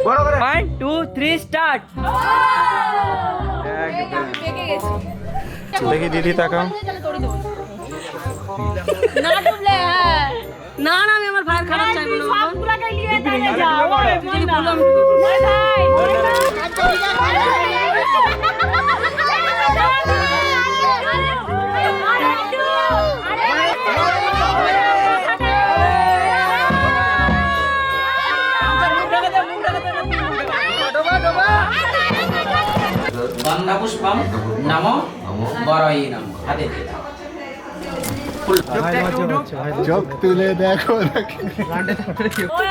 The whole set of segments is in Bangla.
1 2 3 স্টার্ট। দেখি দিদি তাকাও। না ডুবলে না না আমি আমার ভাই খারাপ চাইবো না সবগুলোকে নিয়ে তাহলে যাও যদি বললাম ভাই বন্দা পুষ্পম নমো বরই নমো। হাতে চোখ তুলে দেখো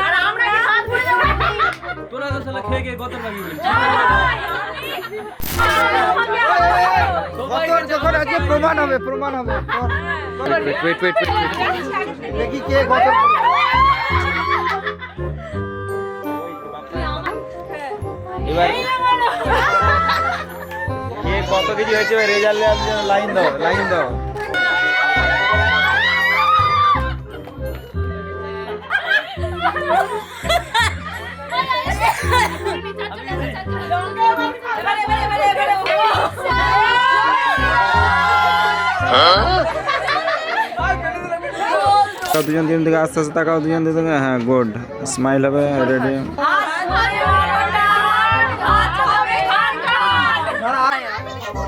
আর আমরা কি হাত ধরে যাব তোরা তো শালা খেয়ে খেয়ে গত লাগিয়ে যখন আজকে প্রমাণ হবে দেখি কে গত। এবার কে কত কেজি হয়েছে রেজাল্ট লাইন দাও। দুজন তিন দিকে আস্তে আস্তে তাকাও, দুজন দিকে। হ্যাঁ, গুড, স্মাইল হবে। রেডি।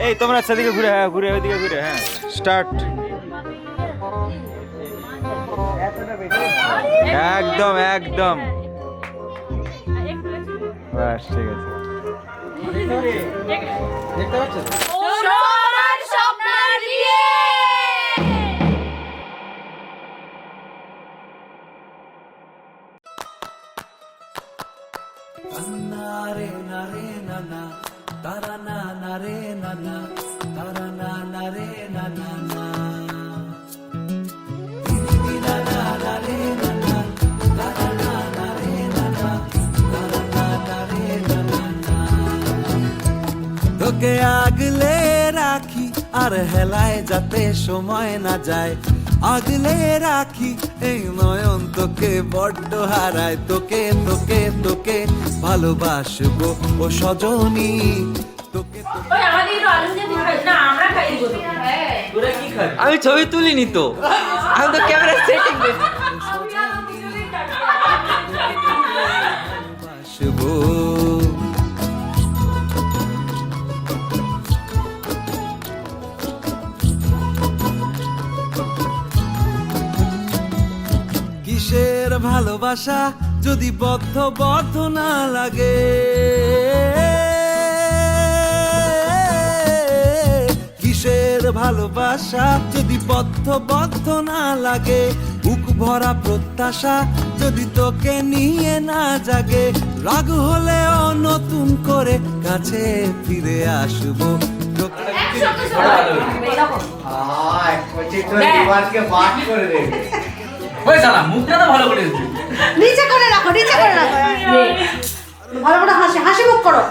এই তোমরা সেদিকে ঘুরে, হ্যাঁ ঘুরে, ওইদিকে ঘুরে। হ্যাঁ, স্টার্ট। একদম বাস, ঠিক আছে। দেখতে পাচ্ছ সবার স্বপ্ন দিয়ে নারে নারে নানা তারা না নারে নানা তারা না নারে নানা না তোকে আগলে রাখি আর হেলায় যাতে সময় না যায়, আগলে রাখি এই নয়ন তোকে বড্ড হারায়। তোকে তোকে তোকে ভালোবাসবো ও সজনী, তোকে ওই আমাদের একটু আলু দিয়ে খাই না আমরা খাই দিব তো। হ্যাঁ তোরা কি খাবি? আমি ছবি তুলিনি তো, আমি তো ক্যামেরা সেটিং করছি। ভালোবাসবো। কিসের ভালোবাসা যদি বদ্ধ না লাগে, কিসের ভালোবাসা যদি বদ্ধ না লাগে, বুক ভরা প্রত্যাশা যদি তোকে নিয়ে না জাগে, রাগ হলেও নতুন করে কাছে ফিরে আসবো তোকে। ওই শালা মুখটা তো ভালো করে দিবি। নিচে করে রাখো ভালো করে হাসি মুখ করো।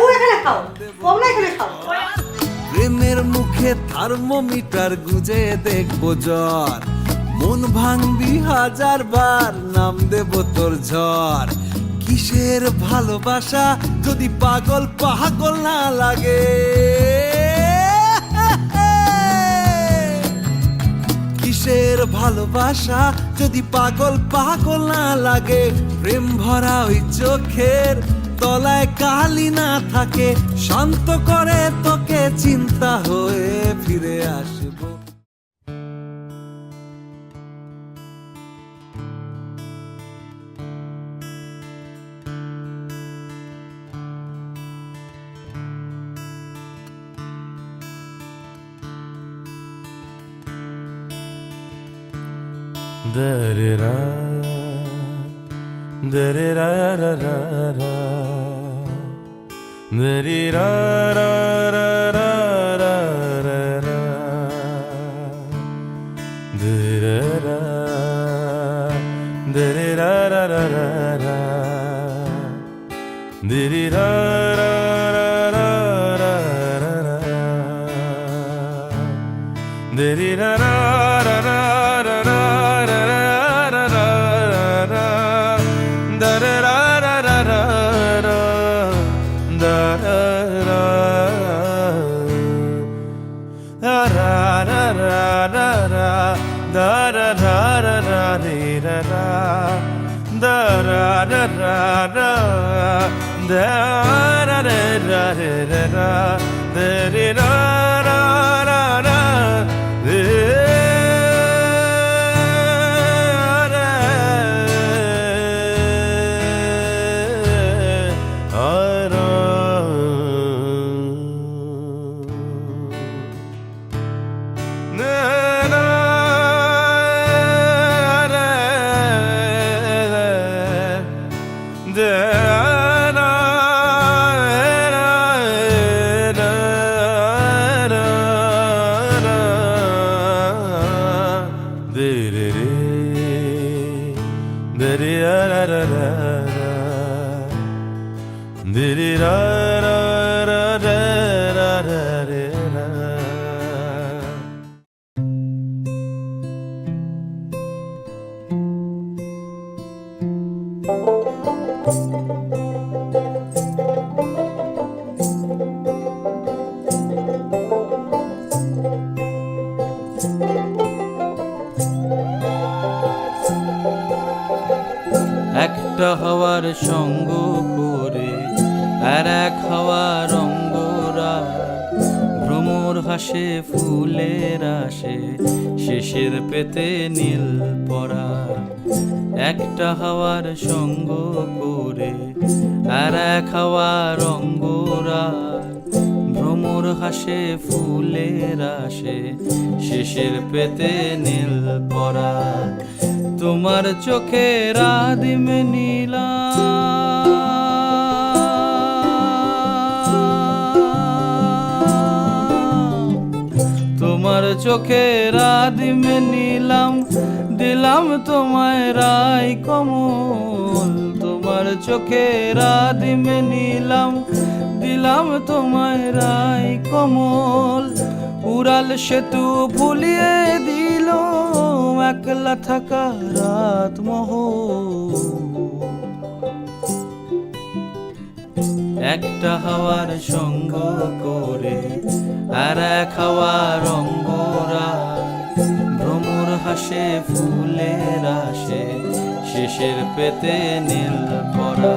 ও এখানে খাও, তোমরা এখানে খাও। প্রেমের মুখে থার্মোমিটার গুজে দেখবো জ্বর, মন ভাঙবি 1000 বার নাম দেব তোর ঝড়। কিসের ভালোবাসা যদি পাগল না লাগে, কিসের ভালোবাসা যদি পাগল না লাগে, প্রেম ভরা ওই চোখের তলায় কালি না থাকে, শান্ত করে তোকে চিন্তা হয়ে ফিরে আসবো। Da-da-da, da-da-da-da-da-da, da-da-da-da-da-da-da, da-da-da, da-da-da-da-da-da, da-da-da-da-da-da, da-da-da-da-da-da. da ra ra ra ra da ra ra ra ra ra da re ra ra ra ra একটা হাওয়ার সঙ্গ করে আর এক হাওয়ার অঙ্গরা ভ্রমর হাসে ফুলের আসে শেষের পেতে নীল পরা একটা হাওয়ার সঙ্গ করে আর এক হাওয়ার অঙ্গরা ভ্রমর হাসে ফুলের আসে শেষের পেতে নীল পরা তোমার চোখের আদিম নীলা তোমার চোখের আদিম নীলাম দিলাম তোমায় রাই কমল তোমার চোখের আদিম নীলাম দিলাম তোমায় রাই কমল উড়াল সেতু ভুলিয়ে দিল একলা থাকা রাত মোহ একটা হাওয়ার সঙ্গ করে আর এক হাওয়ার অঙ্গরা ভ্রমর হাসে ফুলের আসে শেষের পেতে নীল পরা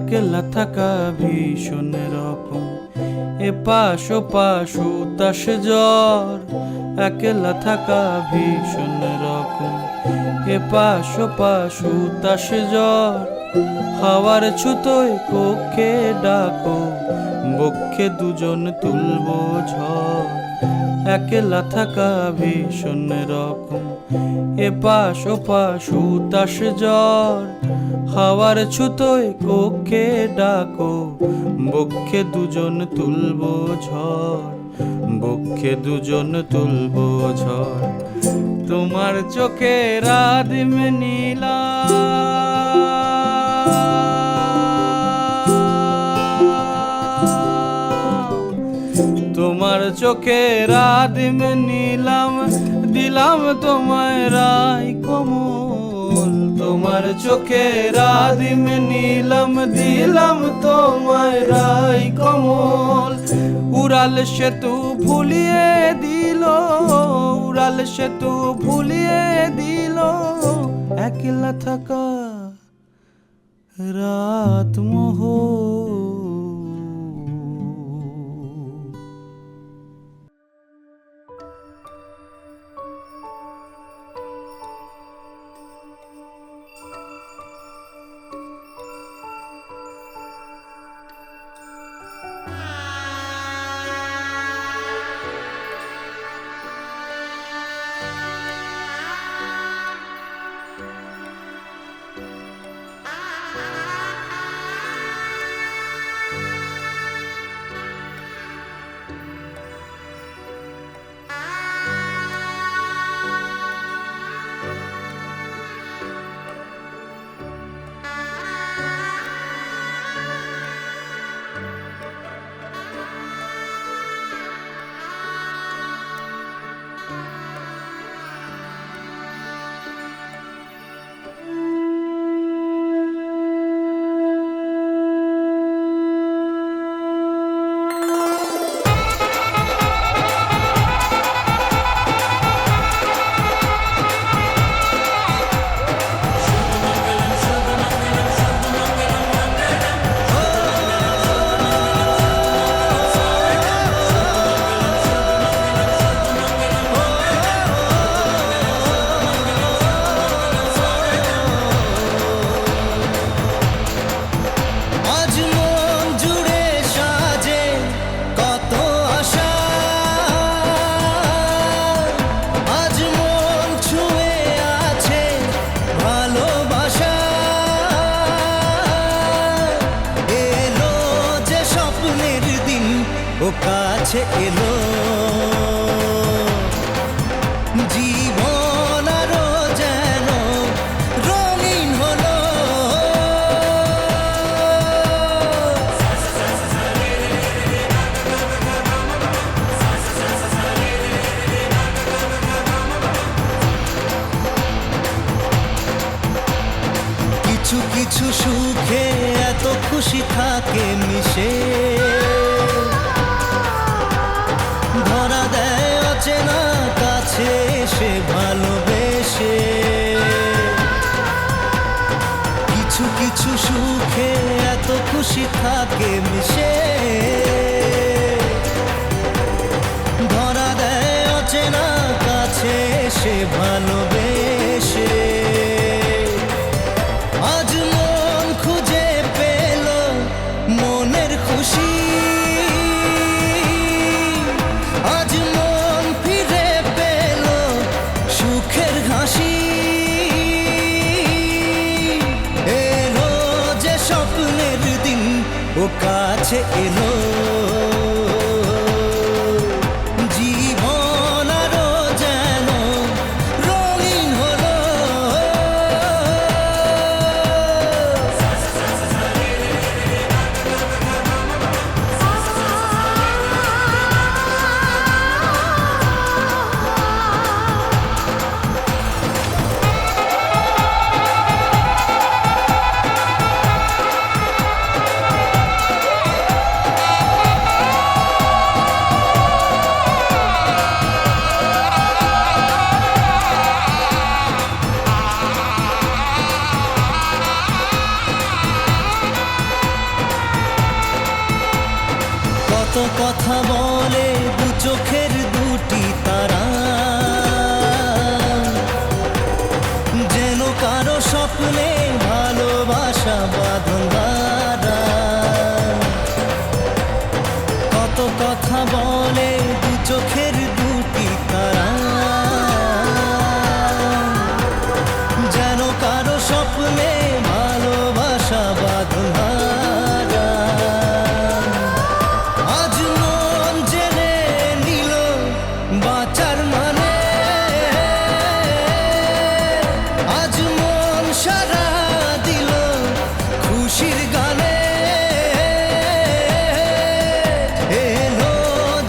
একলা থাকা ভীষণ রকম এপাশ ওপাশ উতাস জ্বর একলা থাকা ভীষণ রকম এপাশ ওপাশ উতাস জ্বর হাওয়ার ছুতোয় কক্ষে ডাকো বক্ষে দুজন তুলবো ঝড় একলা থাকা ভীষণ রকম এপাশ ওপাশ উতাস জ্বর হাওয়ার ছুতোয় কক্ষে ডাকো বক্ষে দুজন তুলবো ঝড় বক্ষে দুজন তুলবো ঝড় তোমার চোখের আদিম নীলা তোমার চোখের আদিম নীলাম দিলাম তোমায় রাই কমল তোমার চোখের আদিম নীলাম দিলাম তোমায় রাই কমল উড়াল সেতু ভুলিয়ে দিল উড়াল সেতু ভুলিয়ে দিল একলা থাকা রাত মোহ ও কাছে এলো জীবন আরো যেন রঙিন হলো কিছু কিছু সুখে এত খুশি থাকে মিশে ধরা দেয় অচেনা কাছে এসে ভালোবেসে কিছু কিছু সুখে এত খুশি থাকে মিশে ধরা দেয় অচেনা কাছে এসে ভালোবেসে আজ মন খুঁজে পেল মনের খুশি আজ মন ফিরে পেল সুখের হাসি এলো যে স্বপ্নের দিন ও কাছে এলো জীবন আরো যেন রঙিন হলো কত কথা বলে দু চোখের দুটি তারা যেন কারো স্বপ্নে ভালোবাসা বাঁধন ধরা। কত কথা বলে দু চোখের দুটি তারা যেন কারো স্বপ্নে ভালোবাসা বাঁধন ধরা। আজ মন জেনে নিল বাঁচার মানে আজ মন সারা দিল খুশির গানে এলো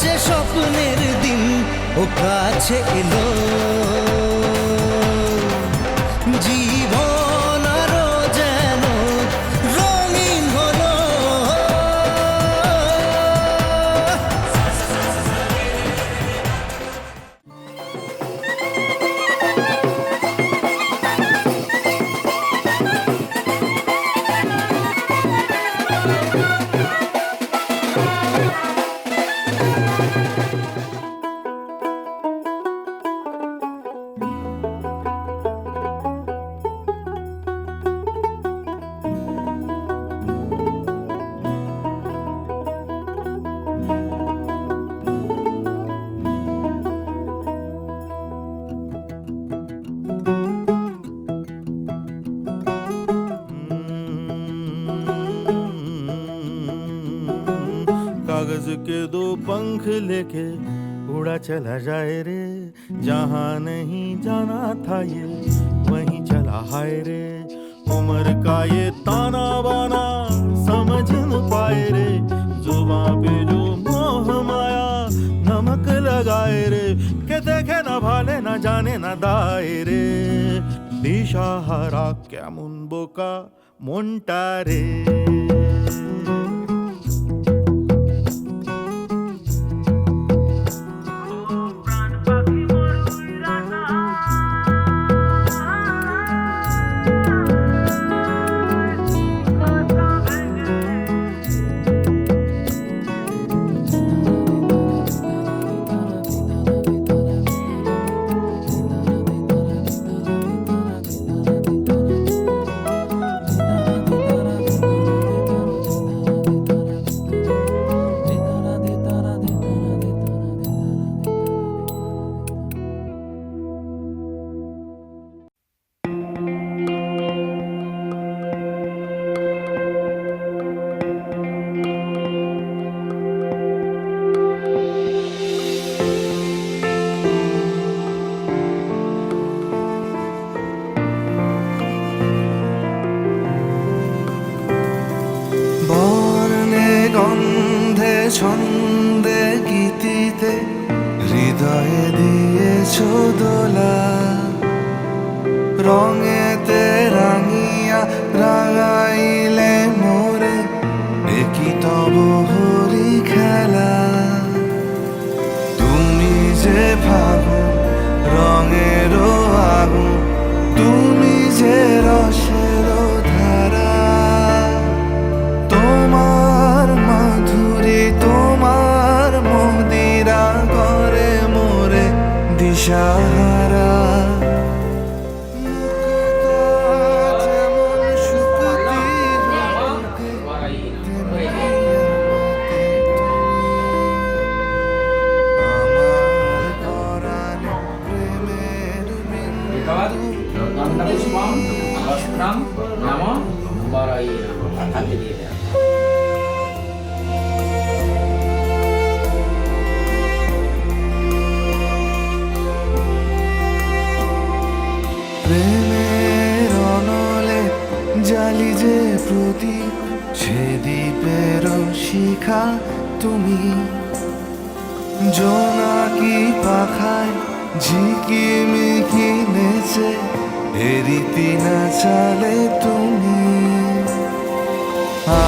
যে স্বপ্নের দিন ও কাছে এলো জীবন আরো যেন রঙিন হলো कागज के दो पंख लेके उड़ा चला जाए रे जहाँ नहीं जाना था ये वहीं चला हाय रे उम्र का ये ताना बाना समझ न पाए रे जुबां पे जो मोह माया नमक लगाए रे के देखे न भाले न जाने न दाए रे दिशाहारा কেমন বোকা মনটা রে ছন্দে গীতিতে হৃদয়ে দিয়েছো দোলা, রঙেতে রাঙিয়া রাঙাইলে মোরে, একই তব হরি খেলা। তুমি যে ফাগুন রঙেরও আগুন, তুমি যে রসেরও ধারা, তোমার মাধুরী তোমার মদিরা করে মোরে দিশাহারা। যেমন শুকতি আমার পরাণে প্রেমের প্রেমের অনলে জালি যে প্রদীপ, সে দ্বীপের শিখা তুমি। জোনাকি পাখায় ঝিকিমিকি নেচে এরিতি না চালে তুমি।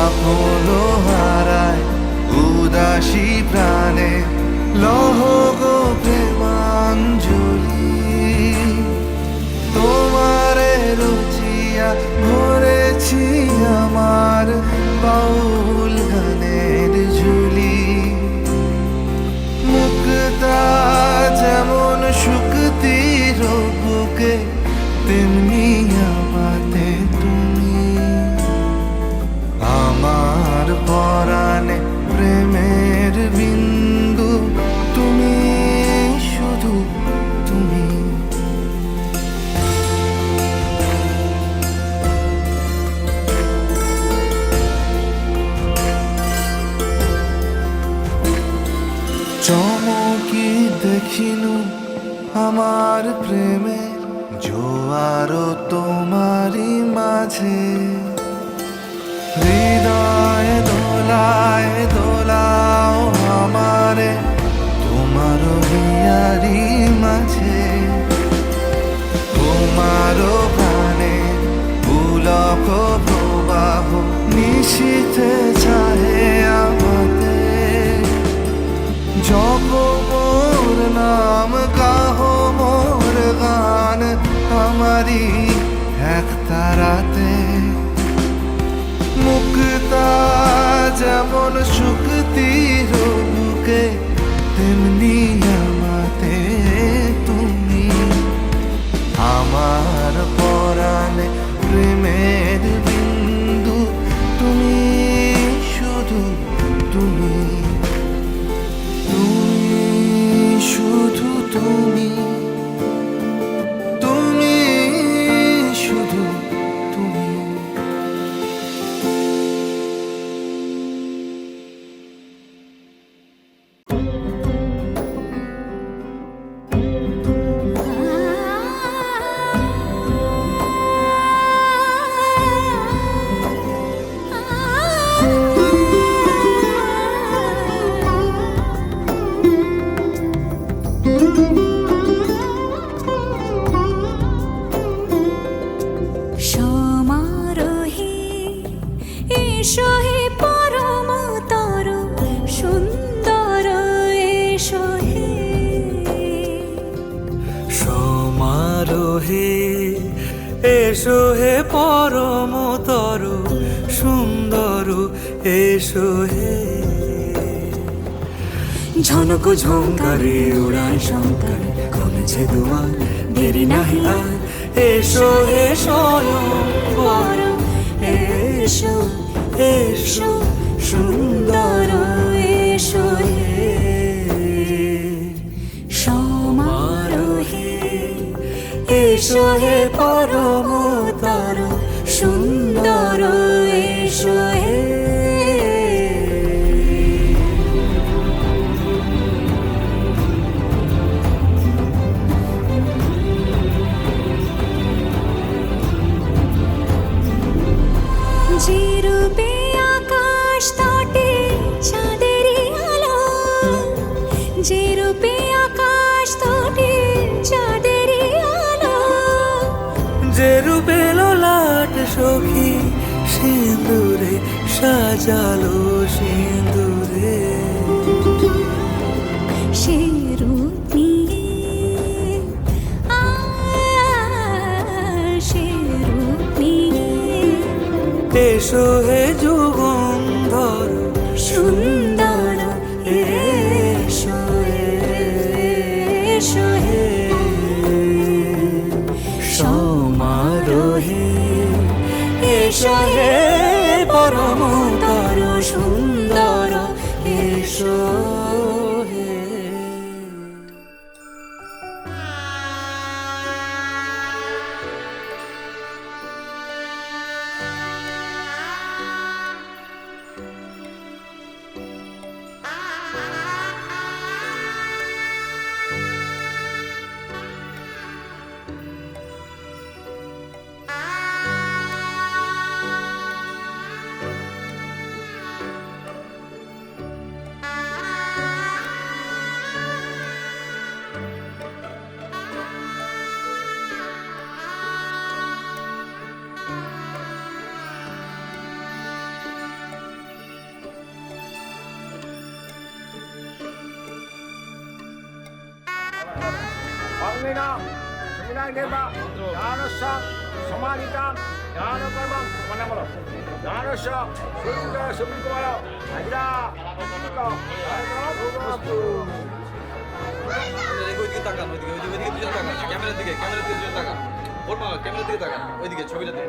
আপনো হারায় উদাসী প্রাণে লহ গো প্রেমাঞ্জলি। তোমারে রুচিয়া ভরেছি আমার বাউল গানের ঝুলি। মুক্তা যেমন শুকতির বুকে, তেমনি আমাতে তুমি। আমার পরাণে প্রেমের বিন্দু, তুমি শুধু তুমি। চমকি দেখিনু আমার প্রেমের জোয়ার তোমারই মাঝে। হৃদয় দোলায় দোলাও আমারে তোমার হিয়ারি মাঝে। তোমার প্রাণে পুলক প্রবাহ নিশীথে চাহে আমাতে। জপ মোর নাম গাহ মোর গান আমারি এক তারাতে। মুক্তা যেমন শুকতির বুকে, তেমনি আমাতে তুমি। আমার পরাণে প্রেমের বিন্দু, তুমি শুধু তুমি। তুমি শুধু তুমি, তুমি শুধু তুমি। সমারোহে এসো হে পরমতর সুন্দর, এসো হে। সমারোহে এসো হে পরমতর সুন্দর, এসো হে। ঝনক ঝঙ্কারে উড়ায় শঙ্কর, কমেছে দুয়ার দেরি নাহি আর। এসো হে স্বয়ং পর এসো এসো সুন্দর, এসো হে। সমারোহে এসো হে পরমতর সুন্দর, এসো হে। যে রূপে আকাশ তটে চাঁদেরই যে রূপে আকাশ তটে চাঁদেরই আলো, যে রূপে লোলাট সখী সিঁদুরে সাজালো সিঁদুরে, সে রূপ নিয়ে সে রূপ নিয়ে এসো হে যুগন্ধর সুন্দর, এসো এসো হে সমারোহে, এসো হে পরমতর সুন্দর, এসো হে। ওইদিকে তাকান, ওইদিকে দুজন তাকান, ক্যামেরার দিকে দুজন তাকান, ওর মা ক্যামেরার দিকে তাকান, ওইদিকে ছবিটাতে।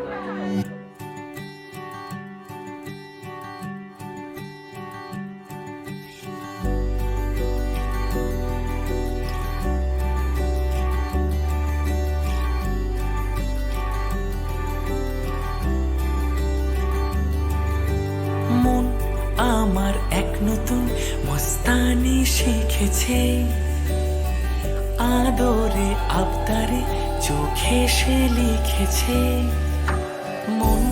মন আমার এক নতুন মস্তানি শিখেছে, আদরে আবদারে চোখে সে লিখেছে। মন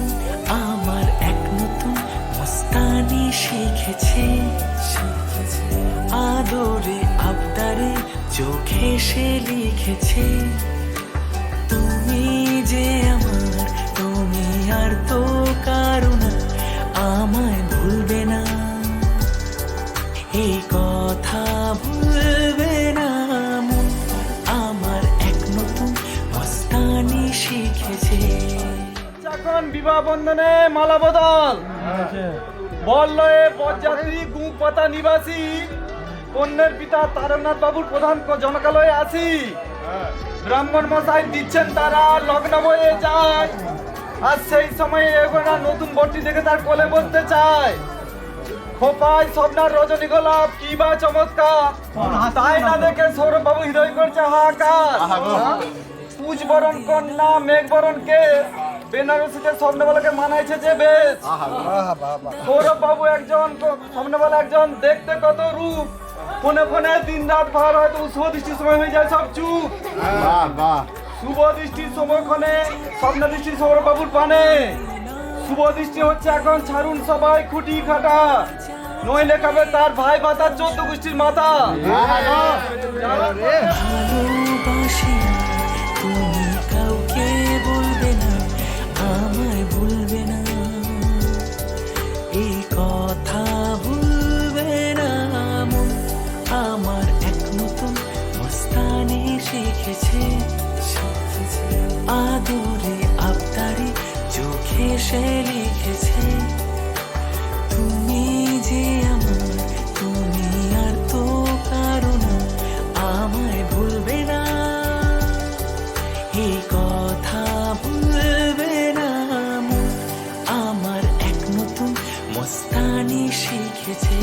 আমার এক নতুন মস্তানি শিখেছে, আদরে আবদারে চোখে সে লিখেছে। তুমি যে আমার, তুমি আর তো কারো না, আমায় ভুলবে না, এই কথা ভুলবে না। মন আমার এক নতুন মস্তানি শিখেছে। এখন বিবাহ বন্ধনে মালা বদল, বল্লয়ে পদযাত্রী গুঁ পাতা নিবাসী কন্যার পিতা তারনাথ বাবুর প্রধান জনকালয়ে আসি। ব্রাহ্মণ মশাই দিচ্ছেন তারা, লগ্ন বয়ে যায়। আর সেই সময় এগোনা নতুন বরটি দেখে তার কোলে বসতে চায়। খোপায় স্বপ্নার রজনী গোলাপ কি বা চমৎকার, তাই না দেখে সৌরভ বাবু হৃদয় করছে হাহাকার। পুজ বরণ কন্যা মেঘ বরণ কে, বেনারসিতে স্বপ্নবালাকে মানাইছে যে বেশ। সৌরভ বাবু একজন স্বপ্নবালা একজন, দেখতে কত রূপ, ফোনে ফোনে দিন রাত ভার, হয়তো শুভ দৃষ্টির সময় হয়ে যায় সব চুপ। শুভ দৃষ্টির সময়ক্ষণে স্বপ্ন দৃষ্টি সৌরভ বাবুর পানে। শুভ দৃষ্টি হচ্ছে এখন, ছাড়ুন সবাই খুঁটি খাটা, নইলে খাবে তার ভাই ভাতা 14 গোষ্ঠীর মাথা। ভালোবাসি তুমি কাউকে বলবে না, আমায় ভুলবে না, এই কথা ভুলবে না। মন আমার এক নতুন মস্তানি শিখেছে, আদরে আবদারে চোখে সে লিখেছে। তুমি যে আমার, তুমি আর তো কারো না, আমায় ভুলবে না, এই কথা ভুলবে না। মন আমার এক নতুন মস্তানি শিখেছে।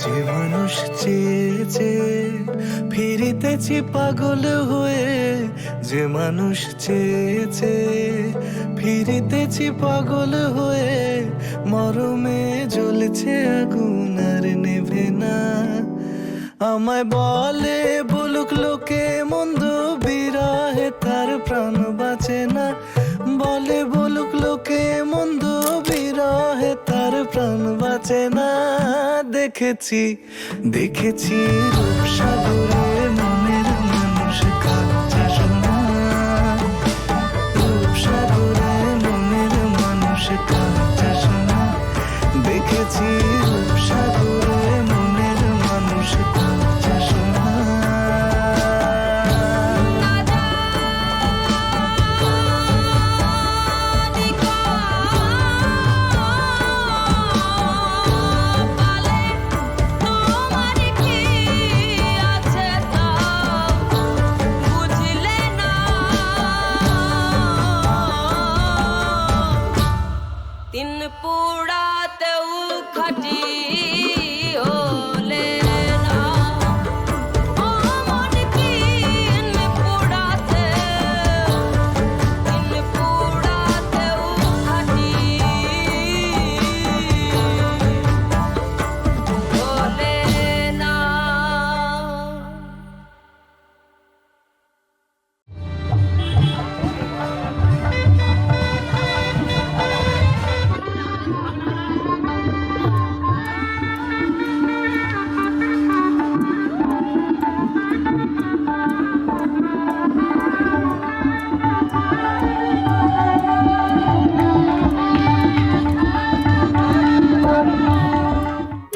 যে মানুষ চেয়েছে ফিরিতে ফিরতেছি পাগল হয়ে যে মানুষ চেয়েছে, ফিরতেছি পাগল হয়ে মরমে জ্বলছে আগুন আর নেভে না। আমায় বলে বলুক লোকে মন্দ বিরহে তার প্রাণ বাঁচে না, বলে বলুক লোকে মন্দ বিরহে তার প্রাণ বাঁচে না। দেখেছি দেখেছি রূপসাগরে মনের মানুষ কাঁদছে সোনা, রূপসাগরে মনের মানুষ কাঁদছে সোনা। দেখেছি রূপসাগরে মনের মানুষ কাঁদছে সোনা। তিন পোড়াতেও খাটি হলে না, আমার তিন পোড়াতেও খাটি হলে না।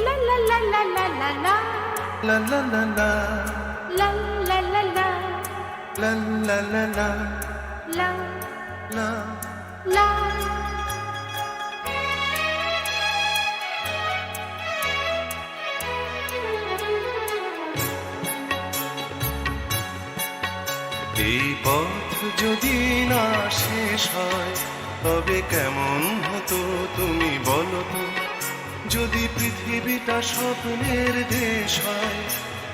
La la la la, লা লা লা লা la la la la, লা la. লা। এই পথ যদি না শেষ হয় তবে কেমন হতো তুমি বলো তো, যদি পৃথিবীটা স্বপ্নের দেশ হয়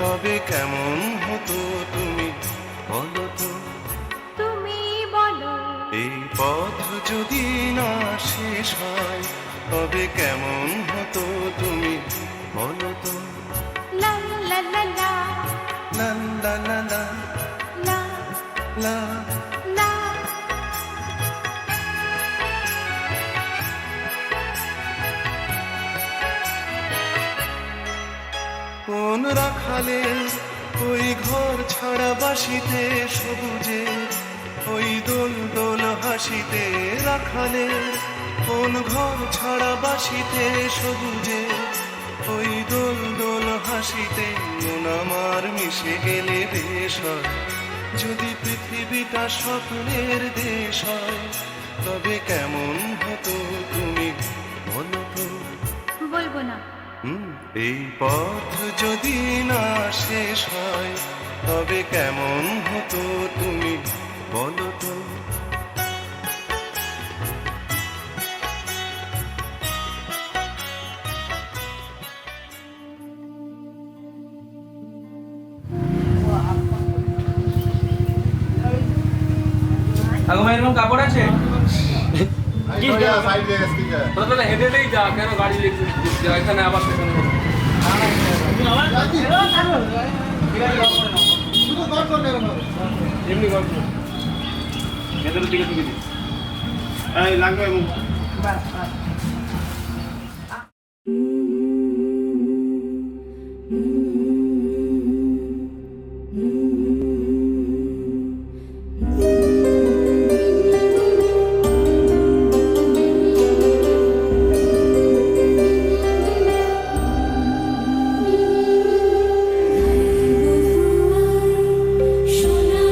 তবে কেমন হতো তুমি বলো তো। তুমি বলো এই পথ যদি না শেষ হয় তবে কেমন হতো তুমি বলো তো। লা লা লা লা লা লা লা লা, লা লা। লা। কোন রাখালে ওই ঘর ছাড়া বাসিতে সবুজে, ওই দোল দোল হাসিতে রাখালে কোন ঘর ছাড়া বাসিতে সবুজে, ওই দোল দোল হাসিতে মন আমার মিশে গেলে বেশ হয়। যদি পৃথিবীটা স্বপ্নের দেশ হয় তবে কেমন হতো তুমি বলো তো। বলবো না। এই পথ যদি না শেষ হয় তবে কেমন হতো তুমি বলো তো। ঠাকুমা এরকম কাপড় আছে? তোরা হেঁটে হেঁটেই যা, কেন গাড়ি এখানে আবার সেখানে এমনি গল্প ভেতরের দিকে ঢুকে দিই। লাগবে সোনা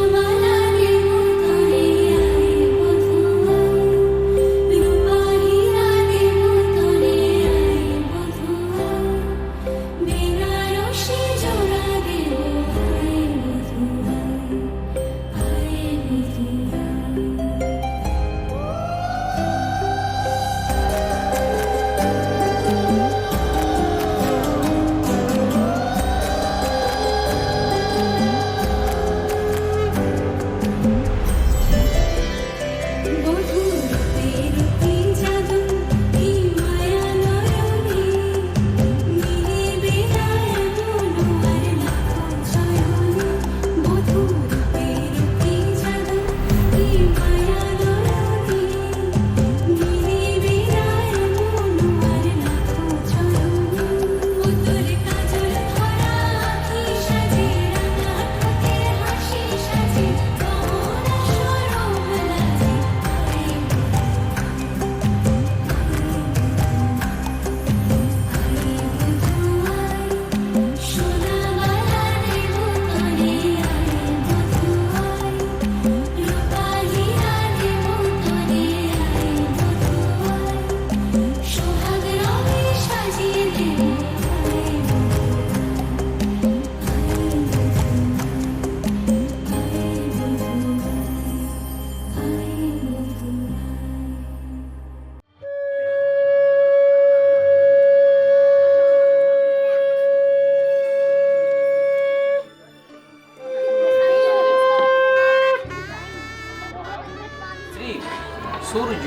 সূর্য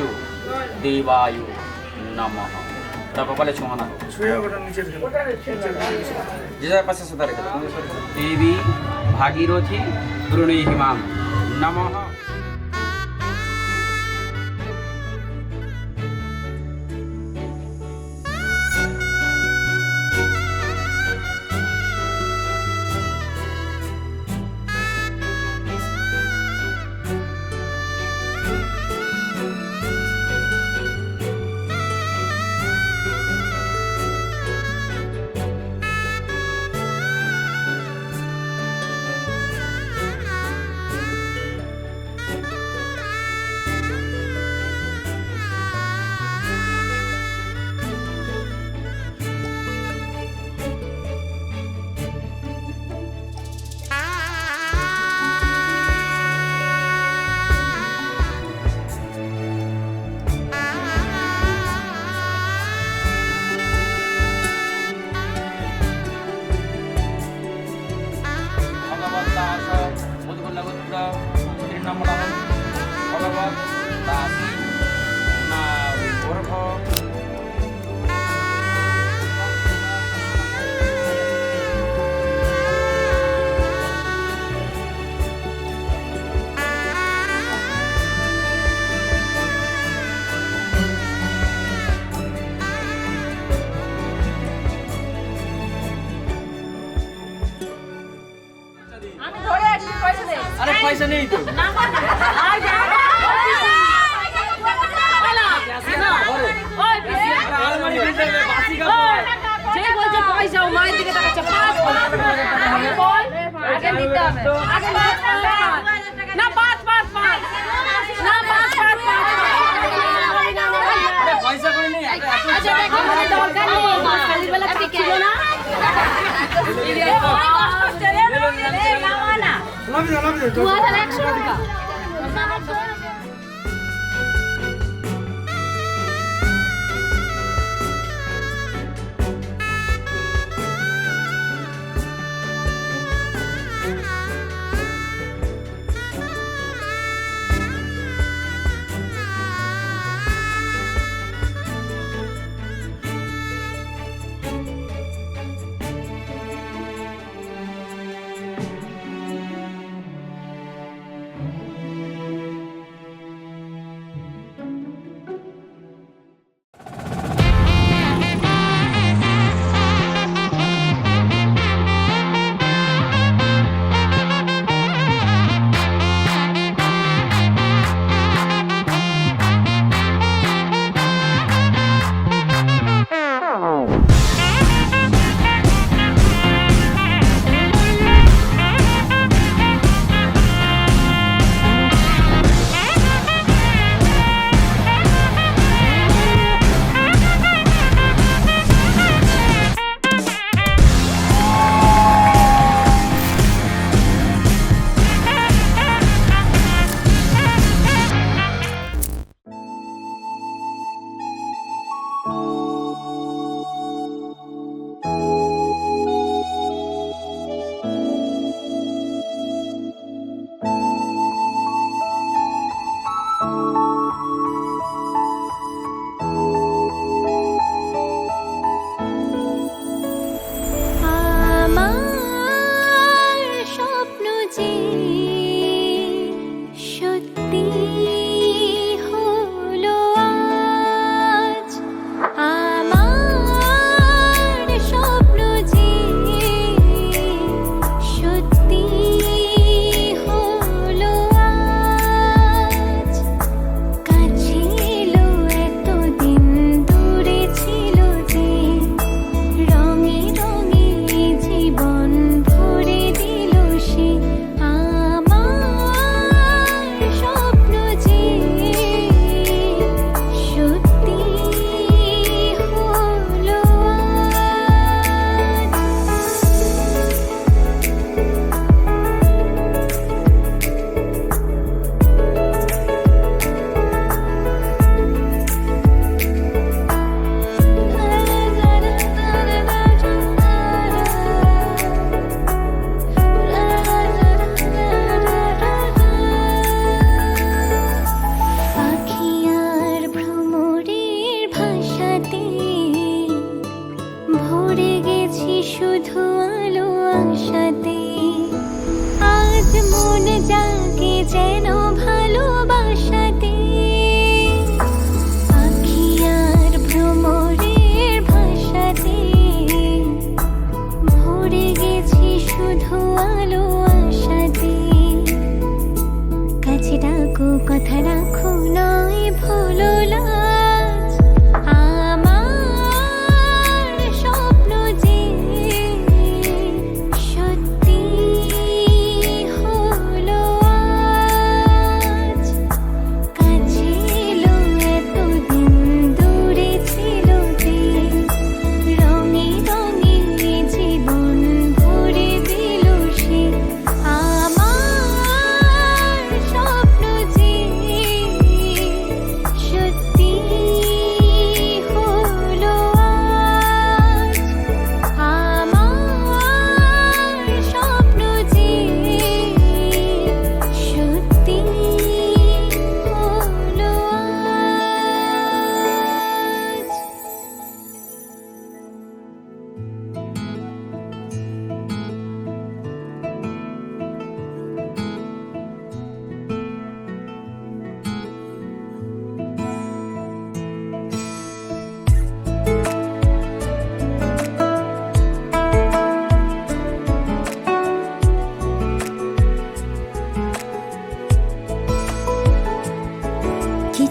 দেবায় নমঃ। তারপর বলে ছোঁয়ানা হোক, যে যার পাশে সাদা রেখে দাও। দেবী ভাগীরথী দ্রোণী হিমাম নমঃ। আমি ধরে আসি, পয়সা দে। আরে পয়সা নেই তো। না না আই যা ওই পিসি আলমারি ভিতরে বাসি কাপড়। যে বলছে পয়সা ও মায়ের দিকে তাকাচ্ছে, পাঁচ বল আগে দিতে হবে, আগে না পাঁচ পাঁচ পাঁচ না পাঁচ পাঁচ পাঁচ পয়সা করে নেই। আচ্ছা দেখো মানে দরকার নেই, খালি বেলা ছিল না দু 2100 টাকা।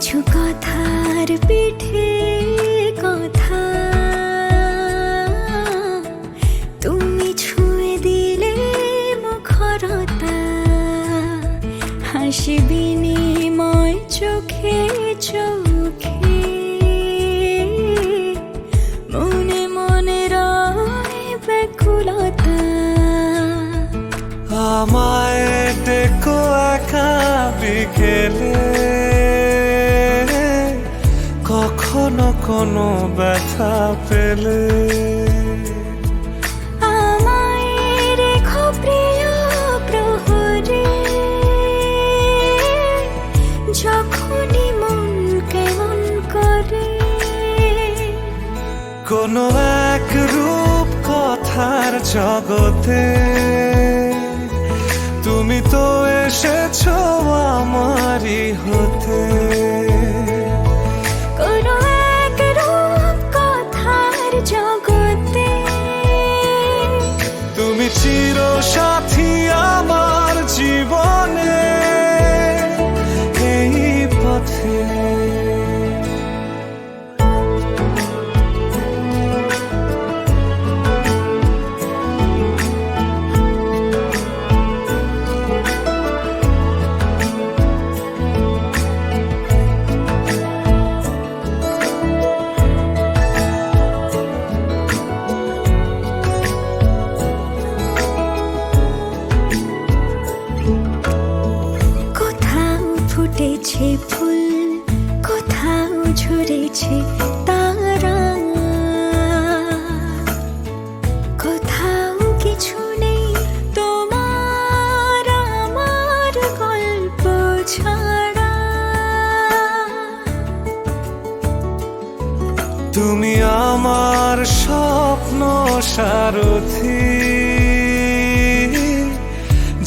কিছু কথার পিঠে কথা তুমি ছুঁয়ে দিলে মুখরতা হাসি বিনিময় চোখে চোখে মনে মনে রয় ব্যাকুলতা আমায় ডেকো একা বিকেলে কখনো কোনো ব্যথা পেলে আমায় রেখো প্রিয় প্রহরে যখনই মন কেমন করে কোনো এক রূপ কথার জগতে তুমি তো এসেছো আমারই হতে কোনো এক রূপ কথার জগতে তুমি চির সাথী আমার জীবনে এই পথে কোথাও ফুটেছে ফুল কোথাও ঝরেছে তারা কোথাও কিছু নেই তোমার আমার গল্প ছাড়া তুমি আমার স্বপ্ন সারথি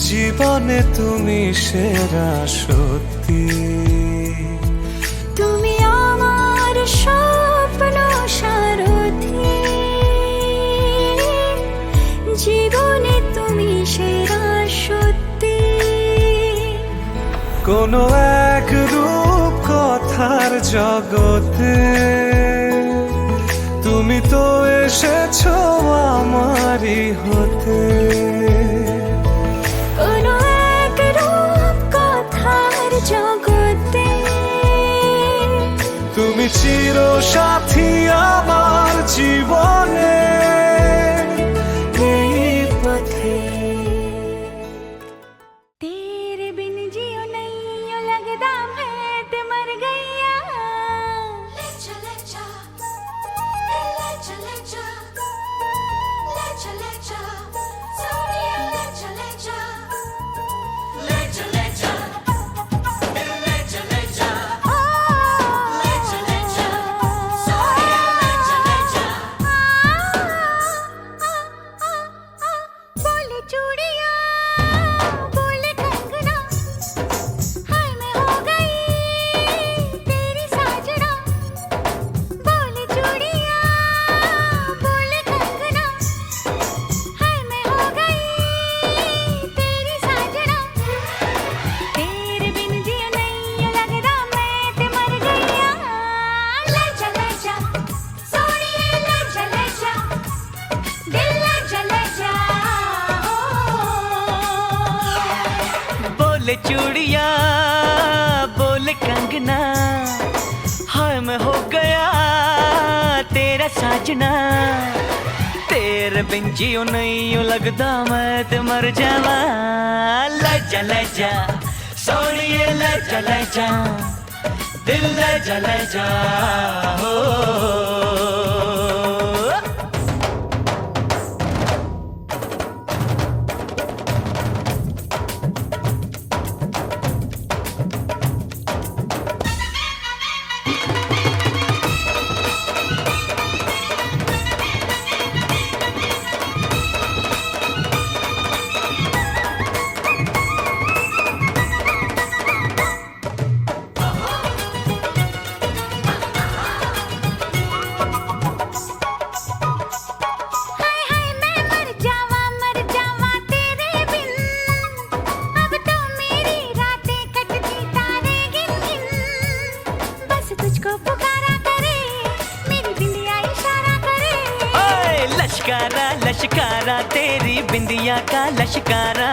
জীবনে তুমি সেরা সত্যি তুমি আমার স্বপ্ন সারথি জীবনে তুমি সেরা সত্যি কোনো এক রূপ কথার জগতে তুমি তো এসেছো আমারই হতে কোনো এক রূপ কথার জগতে তুমি চির সাথী আমার জীবনে এই পথে तेरे बिन जियो नहीं लगदा मैं ते मर गईया ले चले जा सोनिया ले चले जा बोले चूड़िया बोले कंगना हाय मैं हो गई तेरी साजना बोले चूड़िया बोले कंगना हाय मैं हो गई तेरी साजना तेरे बिन जिया नहीं लगदा मैं ते मर गईया ले जा सोनिया ले जा दिल ले जा बोले चूड़िया बोले कंगना हाय मैं हो गया तेरा साजना तेरे बिन जियो नहीं लगदा मैं ते मर जावा ले जा सोनिए ले जा दिल ले जा हो प्यारा तेरी बिंदिया का लश्कारा,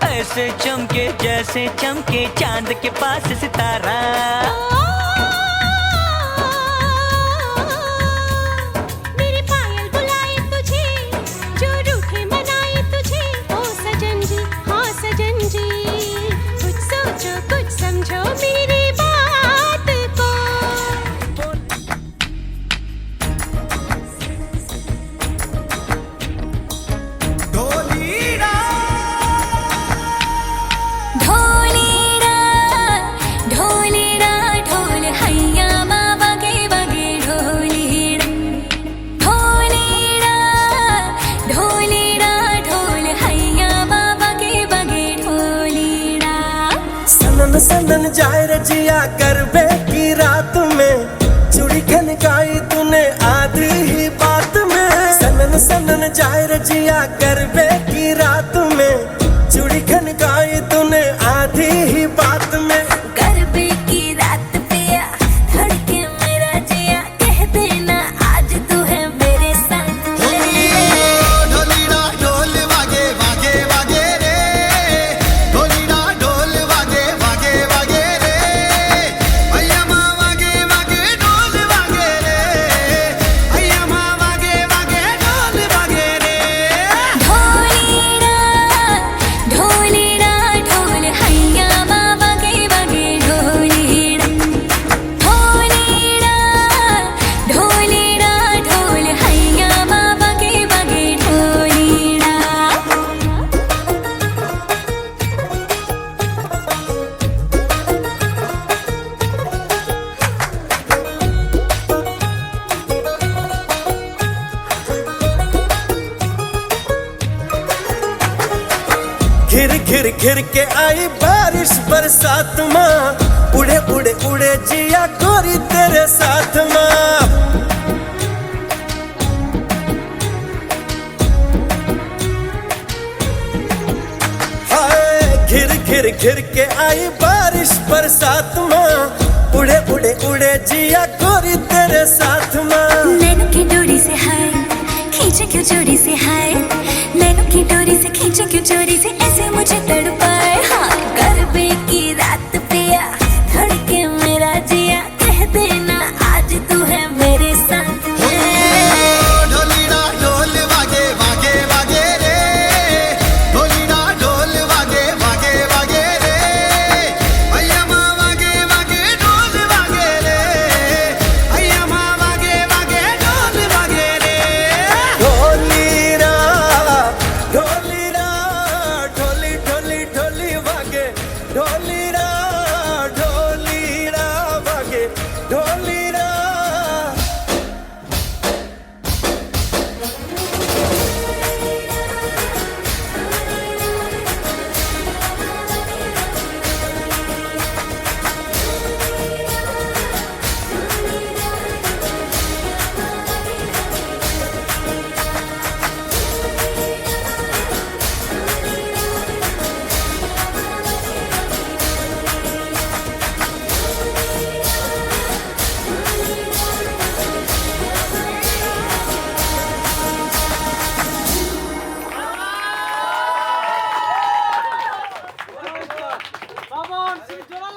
ऐसे चमके जैसे चमके चांद के पास सितारा। मेरे पायल बुलाए तुझे, जो रूठे मनाए तुझे, ओ सजन जी, हाँ सजन जी, कुछ सोचो कुछ समझो मेरी बात को। ढोलीड़ा ढोलीड़ा ढोल हैया माँ बगे बगे ढोलीड़ा, ढोलीड़ा ढोलीड़ा ढोल हैया माँ बगे बगे ढोलीड़ा। सनन सनन जाए रे जिया करबे की रात में, चूड़ी खनकाई तूने आधी ही बात में। सनन सनन जाए रे जिया करबे की रात में, चूड़ी खनकाई तूने आधी ही बात में। गरबे की रात पिया धड़के मेरा जिया, कह देना आज तू है मेरे साथ में। ढोलीड़ा ढोल वागे वागे वागे रे, ढोलीड़ा ढोल वागे वागे वागे रे, भैया माँ वागे वागे ढोल वागे रे, भैया माँ वागे वागे ढोल वागे रे। ढोलीड़ा ढोलीड़ा ढोल हैया माँ बगे बगे ढोलीड़ा, ढोलीड़ा ढोलीड़ा ढोल हैया माँ बगे बगे ढोलीड़ा। घिर घिर घिर के आई बारिश बरसात माँ, उड़े उड़े उड़े जिया गोरी तेरे साथ माँ। हाय घिर घिर घिर के आई बारिश बरसात माँ, उड़े उड़े उड़े जिया गोरी तेरे साथ माँ। नैनों की डोरी से हाय खींचे क्यों चोरी से हाय, नैनों की डोरी से खींचे क्यों चोरी से, ऐसे मुझे तड़पाए। हाँ गरबे की रात पिया धड़के मेरा जिया, कह देना आज तू है मेरे साथ में। ढोलीड़ा ढोल वागे वागे वागे रे, ढोलीड़ा ढोल वागे वागे वागे रे, भैया माँ वागे वागे ढोल वागे रे, भैया माँ वागे वागे ढोल वागे रे। ढोलीरा ढोलीरा ढोली ढोली ढोली वागे, ढोलीरा ढोलीरा वागे ढोलीरा। বামন সিং জোড়া